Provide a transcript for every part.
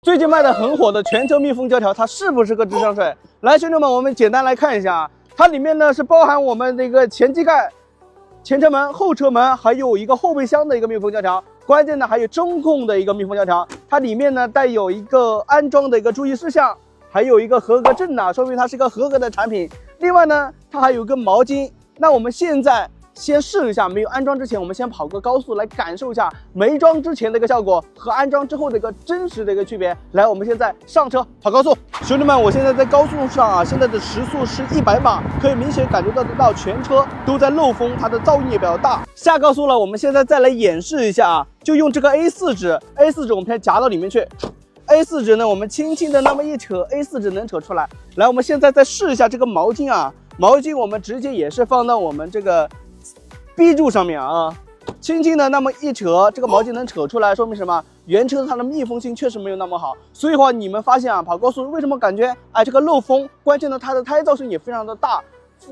最近卖的很火的全车密封胶条，它是不是个智商税？来，兄弟们，我们简单来看一下啊，它里面呢是包含我们这个前机盖、前车门、后车门，还有一个后备箱的一个密封胶条。关键呢还有中控的一个密封胶条，它里面呢带有一个安装的一个注意事项，还有一个合格证说明它是一个合格的产品。另外呢，它还有个毛巾。那我们现在先试一下，没有安装之前，我们先跑个高速来感受一下没装之前的一个效果和安装之后的一个真实的一个区别。来，我们现在上车跑高速。兄弟们，我现在在高速上啊，现在的时速是100码，可以明显感觉得到全车都在漏风，它的噪音也比较大。下高速了，我们现在再来演示一下啊，就用这个 A4 纸我们先夹到里面去。A4 纸呢，我们轻轻的那么一扯 ，A4 纸能扯出来。来，我们现在再试一下这个毛巾啊，毛巾我们直接也是放到我们这个 B 柱上面啊，轻轻的那么一扯，这个毛巾能扯出来，说明什么？原车它的密封性确实没有那么好。所以话，你们发现啊，跑高速为什么感觉这个漏风？关键呢，它的胎噪声也非常的大。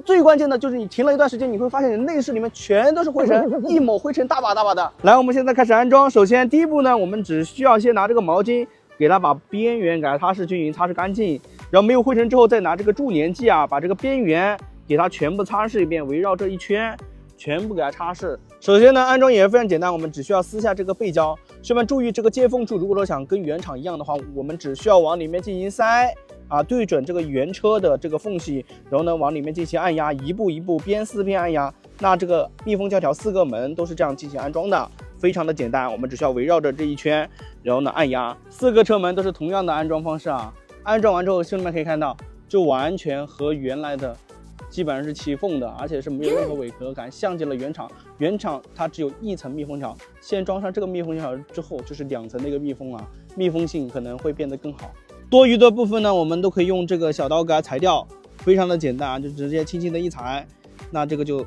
最关键的就是你停了一段时间，你会发现你内饰里面全都是灰尘，一抹灰尘大把大把的。来，我们现在开始安装。首先第一步呢，我们只需要先拿这个毛巾给它把边缘给它擦拭均匀、擦拭干净，然后没有灰尘之后，再拿这个助粘剂啊，把这个边缘给它全部擦拭一遍，围绕这一圈全部给它擦拭。首先呢，安装也是非常简单，我们只需要撕下这个背胶。兄弟们注意，这个接缝处如果说想跟原厂一样的话，我们只需要往里面进行塞啊，对准这个原车的这个缝隙，然后呢往里面进行按压，一步一步边撕边按压。那这个密封胶条4个门都是这样进行安装的，非常的简单。我们只需要围绕着这一圈，然后呢按压，4个车门都是同样的安装方式啊。安装完之后，兄弟们可以看到，就完全和原来的基本上是齐缝的，而且是没有任何违和感，像极了原厂。原厂它只有1层密封条，先装上这个密封条之后，就是2层的一个密封啊，密封性可能会变得更好。多余的部分呢，我们都可以用这个小刀给它裁掉，非常的简单啊，就直接轻轻的一裁，那这个就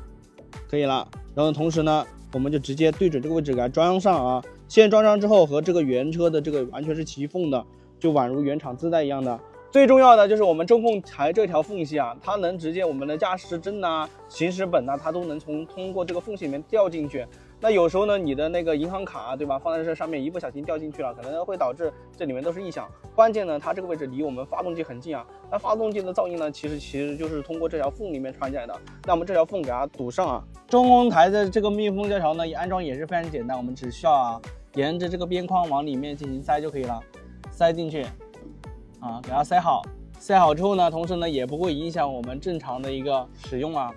可以了。然后同时呢，我们就直接对准这个位置给它装上啊。先装上之后，和这个原车的这个完全是齐缝的，就宛如原厂自带一样的。最重要的就是我们中控台这条缝隙啊，它能直接我们的驾驶证行驶本它都能通过这个缝隙里面掉进去。那有时候呢，你的那个银行卡对吧，放在这上面一不小心掉进去了，可能会导致这里面都是异响。关键呢，它这个位置离我们发动机很近啊，那发动机的噪音呢，其实就是通过这条缝里面传进来的。那我们这条缝给它堵上啊。中控台的这个密封胶条呢，安装也是非常简单，我们只需要沿着这个边框往里面进行塞就可以了，塞进去。给它塞好，塞好之后呢，同时呢也不会影响我们正常的一个使用啊。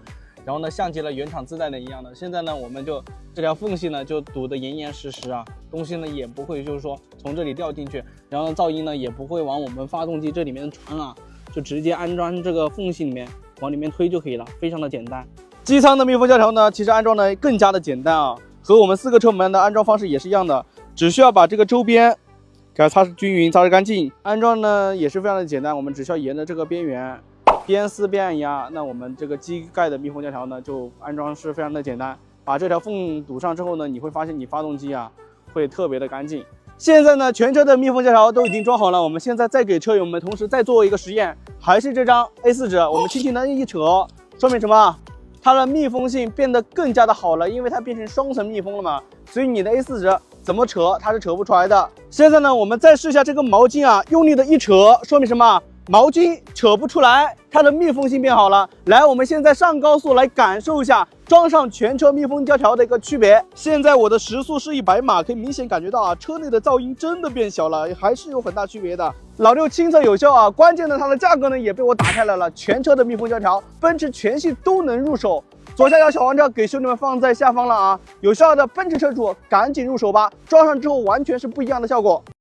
然后呢，像极了原厂自带的一样的。现在呢，我们就这条缝隙呢就堵得严严实实啊，东西呢也不会就是说从这里掉进去，然后噪音呢也不会往我们发动机这里面传啊，就直接安装这个缝隙里面往里面推就可以了，非常的简单。机舱的密封胶条呢，其实安装呢更加的简单啊，和我们4个车门的安装方式也是一样的，只需要把这个周边给它擦拭均匀、擦拭干净。安装呢也是非常的简单，我们只需要沿着这个边缘边撕边按压。那我们这个机盖的密封胶条呢，就安装是非常的简单。把这条缝堵上之后呢，你会发现你发动机会特别的干净。现在呢，全车的密封胶条都已经装好了，我们现在再给车友们同时再做一个实验，还是这张 A4 纸，我们轻轻的一扯，说明什么？它的密封性变得更加的好了，因为它变成双层密封了嘛，所以你的 A4 纸怎么扯它是扯不出来的。现在呢，我们再试一下这个毛巾用力的一扯，说明什么？毛巾扯不出来，它的密封性变好了。来，我们现在上高速来感受一下装上全车密封胶条的一个区别。现在我的时速是100码，可以明显感觉到车内的噪音真的变小了，还是有很大区别的。老六亲测有效关键的它的价格呢也被我打开来了，全车的密封胶条，奔驰全系都能入手。左下角小黄车给兄弟们放在下方了有效的奔驰车主赶紧入手吧，装上之后完全是不一样的效果。